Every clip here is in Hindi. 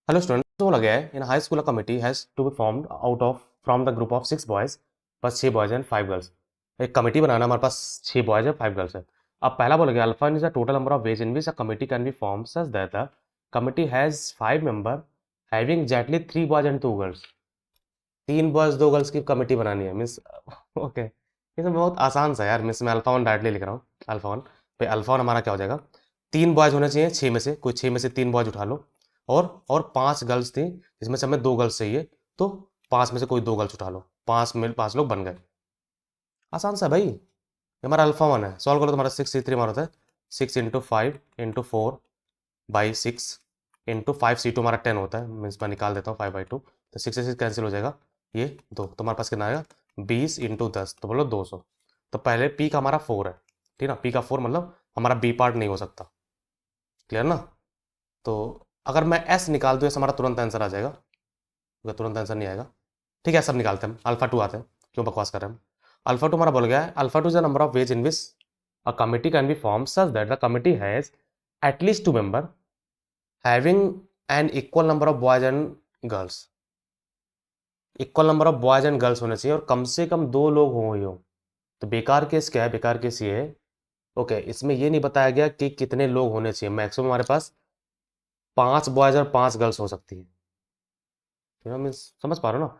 Hello students, तो लगा है in high school a committee has to be formed out of from the group of 6 boys, बस 6 बॉयज एंड 5 गर्ल्स। एक कमेटी बनाना, हमारे पास 6 बॉयज है 5 गर्ल्स है। अब पहला बोला गया alpha is the total number of ways in which a committee can be form such that the committee has 5 member having exactly 3 boys and 2 girls. 3 boys 2 girls की कमेटी बनानी है मीन्स ओके, ये तो बहुत आसान सा यार। मीन्स मैं अल्फा वन डायरेक्टली लिख रहा हूँ। अल्फा वन पे अल्फा वन हमारा क्या हो जाएगा, 3 बॉयज होने चाहिए 6 में से, कोई 6 में से 3 बॉयज उठा लो, और 5 गर्ल्स थी जिसमें से हमें 2 गर्ल्स चाहिए, तो 5 में से कोई 2 गर्ल्स उठा लो, 5 लोग बन गए। आसान सा है भाई, ये हमारा अल्फा वन है। सॉल्व करो तो हमारा 6C3 हमारा होता है 6 × 5 × 4/6 इंटू 5C2 हमारा 10 होता है। मीन्स मैं निकाल देता हूँ 5/2, तो 6 से 6 कैंसिल हो जाएगा, ये 2, तो हमारे पास कितना आएगा 20 × 10, तो बोलो 200। तो पहले पी का हमारा 4 है, ठीक है ना, पी का 4 मतलब हमारा बी पार्ट नहीं हो सकता। क्लियर ना। तो अगर मैं एस निकाल दूँ, एस हमारा तुरंत आंसर आ जाएगा, क्योंकि तुरंत आंसर नहीं आएगा। ठीक है, सब निकालते हैं, अल्फा टू आते हैं, क्यों बकवास कर रहे हैं हम। अल्फा टू हमारा बोल गया है, alpha two is the number of ways in which a committee can be form such that the committee has at least 2 member having an equal number of boys and girls. Equal number of boys and girls होने चाहिए और कम से कम 2 लोग हो ही हो। तो बेकार केस क्या है, बेकार केस ये है, ओके, इसमें ये नहीं बताया गया कि कितने लोग होने चाहिए। मैक्सिमम हमारे पास 5 बॉयज और 5 गर्ल्स हो सकती है। मीन्स समझ पा रहे हो ना।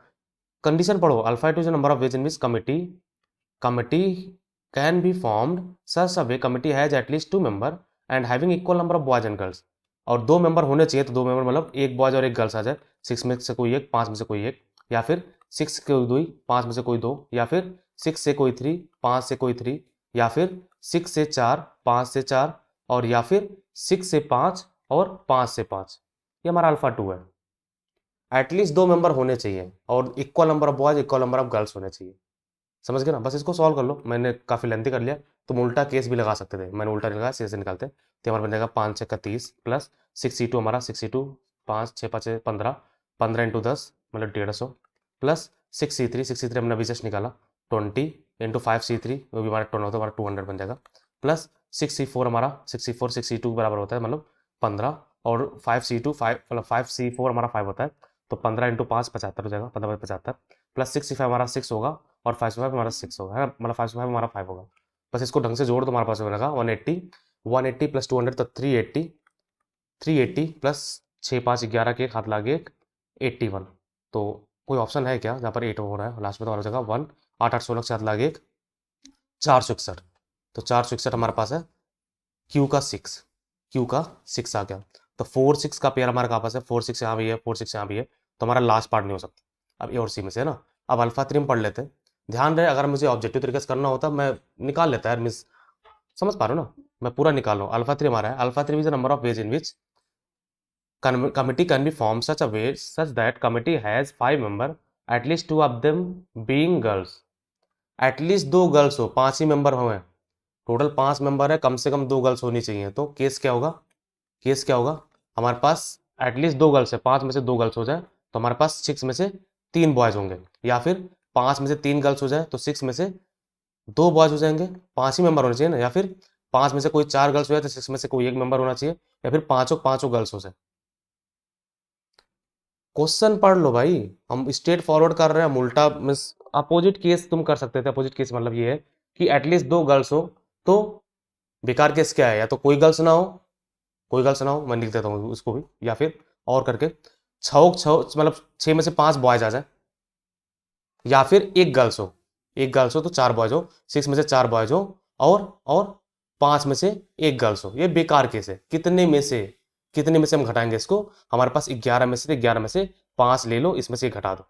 कंडीशन पढ़ो, alpha two is number of ways in which committee can be formed such a way committee has at least 2 member and having equal number of boys and girls. और 2 मेंबर होने चाहिए, तो 2 मेंबर मतलब एक बॉयज और एक गर्ल्स आ जाए, 6 में से कोई एक, 5 में से कोई एक, या फिर 6 से कोई 2, 5 में से कोई 2, या फिर 6 से कोई 3, 5 से कोई 3, या फिर 6 से 4, 5 से 4, और या फिर 6 से 5 और 5 से 5। ये हमारा अल्फा टू है। एटलीस्ट 2 मेंबर होने चाहिए और equal number of boys equal number of girls होने चाहिए। समझ गए ना। बस इसको सॉल्व कर लो, मैंने काफ़ी लेंथी कर लिया। तुम उल्टा केस भी लगा सकते थे, मैंने उल्टा नहीं लगाया, सीधे से निकालते। तो हमारा बन जाएगा 5 × 6 = 30 प्लस 6C2 हमारा 6C2 5 × 6 = 15, 15 × 10 मतलब 150, प्लस 6C3 हमने अभी जस्ट निकाला 20 × 5C3 वो भी हमारा 10 होता है, हमारा 200 बन जाएगा, प्लस 6C4 हमारा 6C4 बराबर होता है मतलब 15, और 5C2 मतलब 5C4 हमारा 5 होता है, तो 15 × 5 75 हो जाएगा, 15 × 5 = 75, प्लस 65 हमारा 6 होगा, और 5 हमारा 6 होगा, है ना, मतलब 5 हमारा 5 होगा। बस इसको ढंग से जोड़ दो, हमारे पास बनेगा 180, 180 प्लस 200 तो 380, 380 प्लस 6 5 11 के हाथ लागे 81। तो कोई ऑप्शन है क्या जहाँ पर 8 हो रहा है लास्ट में, तो हमारा जगह 1, 8 8 16 के साथ लागे 461। तो 461 हमारे पास है क्यू का 6, क्यू का 6 आ गया। तो 4 6 का पेयर हमारे पास है, 4 6 यहाँ भी है, 4 6 यहाँ भी है, तो हमारा लास्ट पार्ट नहीं हो सकता। अब ए और सी में से है ना। अब अल्फा थ्री में पढ़ लेते हैं। ध्यान रहे, अगर मुझे ऑब्जेक्टिव तरीके से करना होता मैं निकाल लेता यार, मिस समझ पा रहे हो ना, मैं पूरा निकाल रहा हूँ। अल्फा थ्री हमारा है, alpha three is the number of ways in which committee can be formed such a way such that committee has 5 member, at least 2 of them being girls। At least 2 girls हो, 5 ही मेंबर हो, टोटल 5 मेंबर है, कम से कम 2 गर्ल्स होनी चाहिए। तो केस क्या होगा, केस क्या होगा, हमारे पास एटलीस्ट 2 गर्ल्स है, 5 में से 2 गर्ल्स हो जाए तो हमारे पास 6 में से 3 बॉयज होंगे, या फिर 5 में से 3 गर्ल्स हो जाए तो 6 में से 2 बॉयज हो जाएंगे। 5 ही मेंबर होने चाहिए ना, या फिर 5 में से कोई 4 गर्ल्स हो जाए तो 6 में से कोई 1 मेंबर होना चाहिए, या फिर पांचों पांचों गर्ल्स हो जाए। क्वेश्चन पढ़ लो भाई, हम स्ट्रेट फॉरवर्ड कर रहे हैं, हम उल्टा मीन्स अपोजिट केस तुम कर सकते थे। अपोजिट केस मतलब ये है कि एटलीस्ट 2 गर्ल्स हो, तो बेकार केस क्या है, या तो कोई गर्ल्स ना हो, कोई गर्ल्स ना हो, मैं लिख देता हूँ उसको भी, या फिर और करके छः छः मतलब 6 में से 5 बॉयज आ जाए, या फिर एक गर्ल्स हो, एक गर्ल्स हो तो 4 बॉयज हो, 6 में से 4 बॉयज हो, और 5 में से 1 गर्ल्स हो। ये बेकार केस है। कितने में से हम घटाएंगे इसको, हमारे पास 11 में से, 11 में से 5 ले लो, इसमें से एक घटा दो।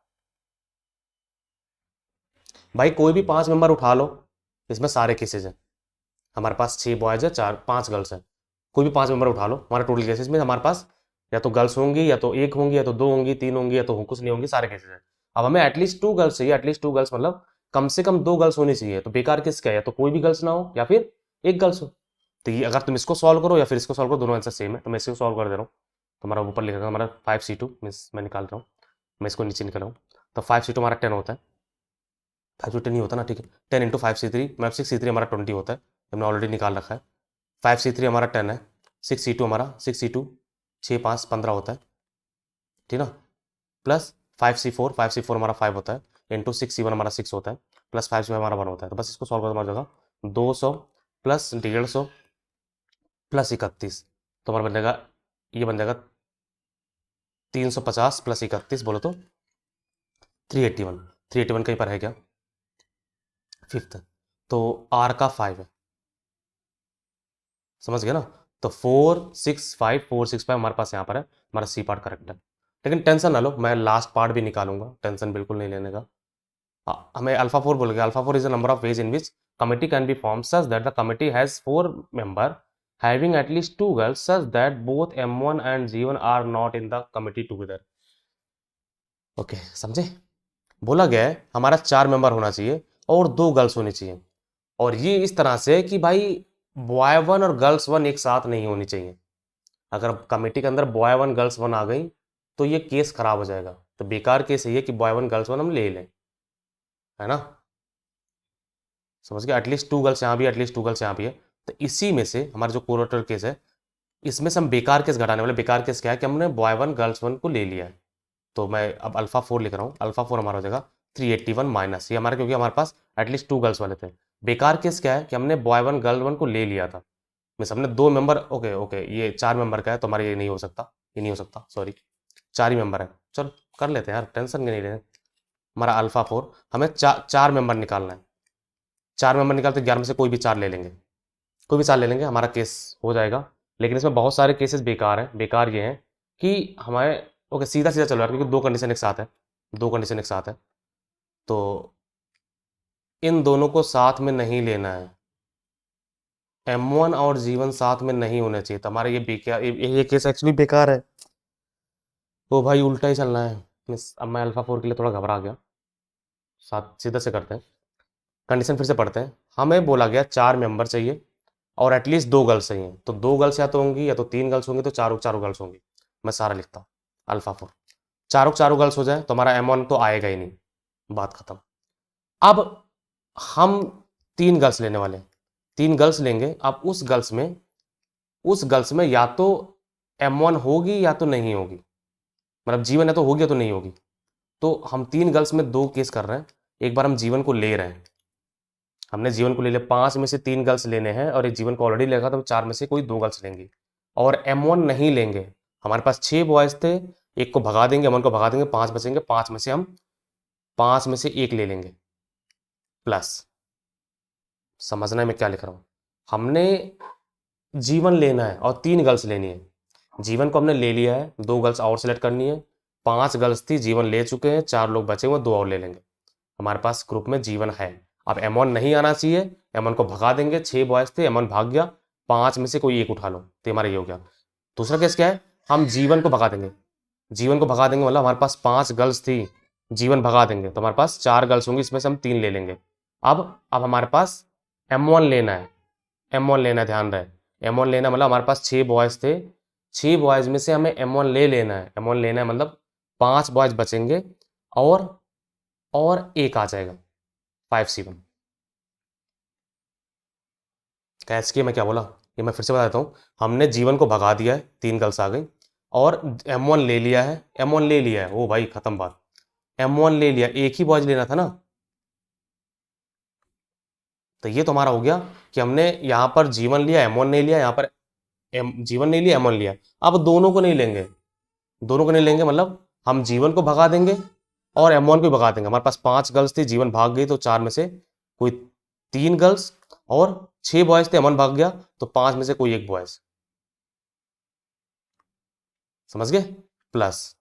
भाई कोई भी 5 मेंबर उठा लो, इसमें सारे केसेज हैं। हमारे पास 6 बॉयज है, 5 गर्ल्स है, कोई भी 5 मेंबर उठा लो, हमारे टोटल केसेस में हमारे पास या तो गर्ल्स होंगी, या तो एक होंगी, या तो 2 होंगी, 3 होंगी, या तो कुछ नहीं होंगी, सारे केसेस हैं। अब हमें एटलीस्ट 2 गर्ल्स चाहिए, एटलीस्ट 2 गर्ल्स मतलब कम से कम 2 गर्ल्स होनी चाहिए। तो बेकार केस क्या है, या तो कोई भी गर्ल्स ना हो, या फिर एक गर्ल्स हो। तो ये अगर तुम इसको सॉल्व करो या फिर इसको सॉल्व करो, दोनों आंसर सेम है, तो मैं इसको सॉल्व कर दे रहा हूँ। तो हमारा ऊपर लिखेगा हमारा 5C2 मीन्स मैं निकाल रहा हूँ, मैं इसको नीचे निकाल रहा हूँ। तो 5C2 हमारा 10 होता है, 5 10 ही होता है ना, ठीक है। 10 × 5C3 मतलब 6C3 हमारा 20 होता है, हमने ऑलरेडी निकाल रखा है। 5C3 हमारा 10 है, 6C2 हमारा 6C2 6 5 15 होता है, ठीक ना, प्लस 5C4 हमारा 5 होता है, इंटू 6C1 हमारा 6 होता है, प्लस 5C5 हमारा 1 होता है। तो बस इसको सॉल्व कर हमारी जगह 200 प्लस 150 प्लस 31, तो हमारा बन जाएगा, ये बन जाएगा 350 प्लस 31 बोलो तो 381। 381 कहीं पर है क्या, फिफ्थ, तो आर का 5 है, समझ गया ना। तो 465 हमारे पास यहाँ पर है, हमारा सी पार्ट करेक्ट है। लेकिन टेंशन ना लो, मैं लास्ट पार्ट भी निकालूंगा, टेंशन बिल्कुल नहीं लेने का। हमें अल्फा 4 बोल गया, alpha 4 is the number of ways in which committee can be form such that the committee has 4 member having at least 2 girls such that both M1 and G1 are not in the committee together. Okay, समझे। बोला गया है हमारा 4 मेंबर होना चाहिए और 2 गर्ल्स होनी चाहिए, और ये इस तरह से कि भाई बॉय 1 और गर्ल्स 1 एक साथ नहीं होनी चाहिए। अगर कमेटी के अंदर बॉय 1 गर्ल्स 1 आ गई तो ये केस खराब हो जाएगा। तो बेकार केस है ये कि बॉय 1 गर्ल्स 1 हम ले लें, है ना, समझ गए। एटलीस्ट 2 गर्ल्स यहाँ भी, एटलीस्ट 2 गर्ल्स यहाँ भी है। तो इसी में से हमारा जो कोरोटर केस है, इसमें से हम बेकार केस घटाने वाले। बेकार केस क्या है कि हमने बॉय 1 गर्ल्स 1 को ले लिया है। तो मैं अब अल्फा 4 लिख रहा हूँ, अल्फा 4 हमारा हो जाएगा 381 माइनस ये हमारा, क्योंकि हमारे पास एटलीस्ट 2 गर्ल्स वाले थे। बेकार केस क्या है कि हमने बॉय 1 गर्ल 1 को ले लिया था, मीन्स हमने 2 मेंबर, ओके ओके, ये 4 मेंबर का है तो हमारा ये नहीं हो सकता, ये नहीं हो सकता, सॉरी, 4 ही मेंबर है। चलो कर लेते हैं यार, टेंशन नहीं लेते। हमारा अल्फा 4 हमें 4 मेंबर निकालना है। 4 मेंबर निकालते 11 में से कोई भी 4 ले लेंगे, कोई भी 4 ले लेंगे, हमारा केस हो जाएगा। लेकिन इसमें बहुत सारे केसेस बेकार हैं। बेकार ये हैं कि हमारे, ओके सीधा सीधा चलो यार, क्योंकि 2 कंडीशन एक साथ है, 2 कंडीशन एक साथ है, तो इन दोनों को साथ में नहीं लेना है। M1 और G1 साथ में नहीं होना चाहिए। तो हमारा ये बेकार, ये केस एक्चुअली बेकार है। तो भाई उल्टा ही चलना है। अब मैं अल्फा 4 के लिए थोड़ा घबरा गया। साथ सीधा से करते हैं, कंडीशन फिर से पढ़ते हैं। हमें बोला गया 4 मेंबर चाहिए और एटलीस्ट 2 गर्ल्स चाहिए। तो 2 गर्ल्स या तो होंगी या तो 3 गर्ल्स होंगी, तो चारों चारों गर्ल्स होंगी। मैं सारा लिखता हूँ, अल्फा 4 चारों चारों गर्ल्स हो जाए तो हमारा M1 तो आएगा ही नहीं, बात खत्म। अब हम 3 गर्ल्स लेने वाले हैं, 3 गर्ल्स लेंगे। अब उस गर्ल्स में या तो M1 होगी या तो नहीं होगी, मतलब जीवन या तो होगी या तो नहीं होगी। तो हम 3 गर्ल्स में 2 केस कर रहे हैं। एक बार हम जीवन को ले रहे हैं, हमने जीवन को ले लिया, 5 में से 3 गर्ल्स लेने हैं और एक जीवन को ऑलरेडी लेगा, तो 4 में से कोई 2 गर्ल्स लेंगे और M1 नहीं लेंगे। हमारे पास 6 बॉयज थे, एक को भगा देंगे, M1 को भगा देंगे, 5 बचेंगे, 5 में से हम 5 में से 1 ले लेंगे, प्लस, समझना मैं क्या लिख रहा हूं, हमने जीवन लेना है और 3 गर्ल्स लेनी है। जीवन को हमने ले लिया है, 2 गर्ल्स और सेलेक्ट करनी है। 5 गर्ल्स थी, जीवन ले चुके हैं, 4 लोग बचे हुए, 2 और ले लेंगे। हमारे पास ग्रुप में जीवन है। अब M1 नहीं आना चाहिए, M1 को भगा देंगे। 6 बॉयज थे, M1 भाग गया, 5 में से कोई एक उठा लो, तो हमारा ये हो गया। दूसरा केस क्या है, हम जीवन को भगा देंगे। जीवन को भगा देंगे मतलब हमारे पास 5 गर्ल्स थी, जीवन भगा देंगे तो हमारे पास 4 गर्ल्स होंगी, इसमें से हम 3 ले लेंगे। अब हमारे पास M1 लेना है, M1 लेना, ध्यान रहे, M1 लेना मतलब हमारे पास 6 बॉयज थे, 6 बॉयज में से हमें M1 ले लेना है। M1 लेना है मतलब 5 बॉयज बचेंगे और एक आ जाएगा 5C1। कैच किया मैं क्या बोला, ये मैं फिर से बता देता हूँ। हमने जीवन को भगा दिया है, 3 गर्ल्स आ गई, और M1 ले लिया है, M1 ले लिया है, ओ भाई खत्म बात। M1 ले लिया, एक ही बॉयज लेना था ना। तो ये तो हमारा हो गया कि हमने यहाँ पर जीवन लिया, M1 नहीं लिया, यहाँ पर जीवन नहीं लिया, M1 लिया। अब दोनों को नहीं लेंगे, दोनों को नहीं लेंगे मतलब हम जीवन को भगा देंगे और M1 को भगा देंगे। हमारे पास 5 गर्ल्स थी, जीवन भाग गई, तो 4 में से कोई 3 गर्ल्स, और 6 बॉयज थे, M1 भाग गया, तो 5 में से कोई एक बॉयज, समझ गए। प्लस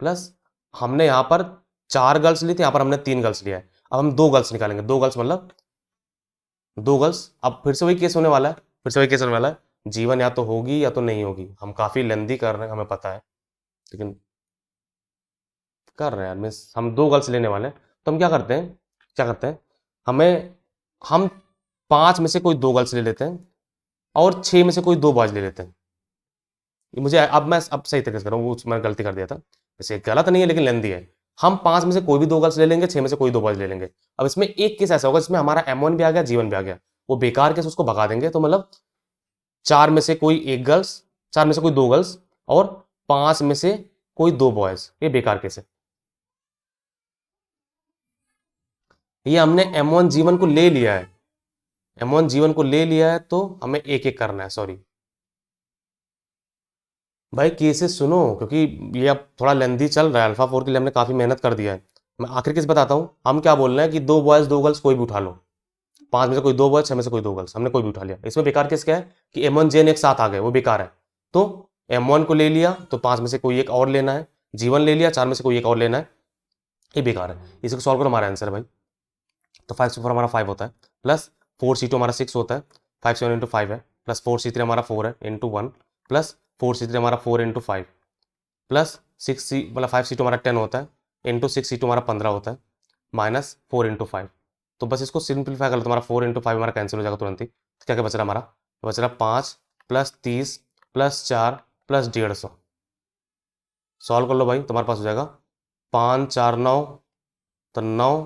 प्लस हमने यहाँ पर 4 गर्ल्स ली थी, यहाँ पर हमने 3 गर्ल्स लिया है। अब हम 2 गर्ल्स निकालेंगे, 2 गर्ल्स मतलब 2 गर्ल्स। अब फिर से वही केस होने वाला है, फिर से वही केस होने वाला है, जीवन या तो होगी या तो नहीं होगी। हम काफी लेंदी कर रहे हैं, हमें पता है, लेकिन कर रहे हैं यार, मीन्स हम 2 गर्ल्स लेने वाले हैं। तो हम क्या करते हैं, हम 5 में से कोई 2 गर्ल्स ले लेते हैं और 6 में से कोई 2 बॉयज ले लेते हैं। ये मुझे मैं अब सही तरीके से कर रहा हूँ, वो मैंने गलती कर दिया था, वैसे गलत नहीं है लेकिन लेंदी है। हम 5 में से कोई भी 2 गर्ल्स ले लेंगे, 6 में से कोई 2 बॉयज ले लेंगे। अब इसमें एक केस ऐसा होगा जिसमें हमारा M1 भी आ गया, जीवन भी आ गया, वो बेकार केस, उसको भगा देंगे। तो मतलब 4 में से कोई 1 गर्ल्स, 4 में से कोई 2 गर्ल्स और 5 में से कोई 2 बॉयज, ये बेकार केस है। ये हमने M1 G1 को ले लिया है, M1 G1 को ले लिया है, तो हमें एक एक करना है। सॉरी भाई, केसेस सुनो, क्योंकि ये अब थोड़ा लेंदी चल रहा है। अल्फा 4 के लिए हमने काफ़ी मेहनत कर दिया है। मैं आखिर केस बताता हूँ। हम क्या बोल रहे हैं कि 2 बॉयज़ 2 गर्ल्स कोई भी उठा लो, 5 में से कोई 2 बॉयज़, 6 में से कोई 2 गर्ल्स, हमने कोई भी उठा लिया। इसमें बेकार केस क्या है कि M1 J1 एक साथ आ गए, वो बेकार है। तो M1 को ले लिया तो 5 में से कोई एक और लेना है, G1 ले लिया 4 में से कोई एक और लेना है, ये बेकार है। इसको सॉल्व करो, हमारा आंसर है भाई। तो 5 से 4 हमारा 5 होता है, प्लस 4C2 हमारा 6 होता है, 5 7 इंटू 5 है, प्लस 4C3 हमारा 4 है इंटू 1, प्लस 4C3 हमारा 4 इंटू 5, प्लस 6C मतलब 5C2 हमारा 10 होता है, इंटू 6C2 हमारा 15 होता है, माइनस 4 इंटू 5। तो बस इसको सिंप्लीफाई कर लो, तुम्हारा 4 इंटू 5 हमारा कैंसिल हो जाएगा तुरंत ही। तो क्या क्या बच रहा हमारा, बच रहा 5 प्लस 30 प्लस 4 प्लस 150। सॉल्व कर लो भाई, तुम्हारे पास हो जाएगा 5 4 9, तो 9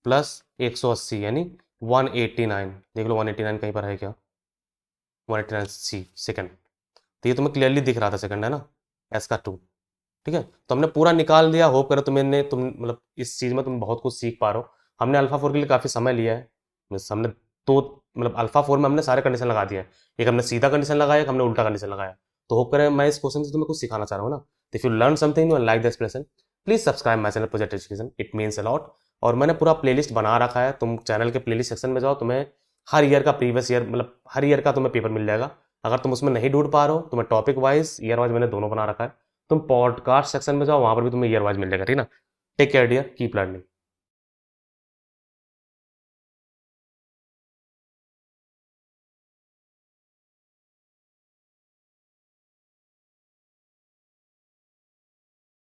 प्लस 180 यानी 189। देख लो 189 कहीं पर है क्या, 189 सी सेकंड। तो ये तुम्हें क्लियरली दिख रहा था, सेकंड है ना, एस का 2। ठीक है, तो हमने पूरा निकाल दिया। होप करो तुम मतलब इस चीज़ में तुम बहुत कुछ सीख पा रहे हो। हमने अल्फा 4 के लिए काफ़ी समय लिया है। हमने तो मतलब अल्फा 4 में हमने सारे कंडीशन लगा दिए हैं। एक हमने सीधा कंडीशन लगाया, एक हमने उल्टा कंडीशन लगाया। तो होप करें मैं इस क्वेश्चन से तुम्हें कुछ सिखाना चाह रहा हूँ ना। If you learn something you like the expression, please subscribe my channel project education, it means a lot. और मैंने पूरा प्लेलिस्ट बना रखा है, तुम चैनल के प्लेलिस्ट सेक्शन में जाओ, तुम्हें हर ईयर का प्रीवियस ईयर मतलब हर ईयर का तुम्हें पेपर मिल जाएगा। अगर तुम उसमें नहीं ढूंढ पा रहे हो, तुम्हें टॉपिक वाइज ईयर वाइज मैंने दोनों बना रखा है। तुम पॉडकास्ट सेक्शन में जाओ, वहां पर भी तुम्हें ईयर वाइज मिल जाएगा। ठीक ना, take care dear, keep learning.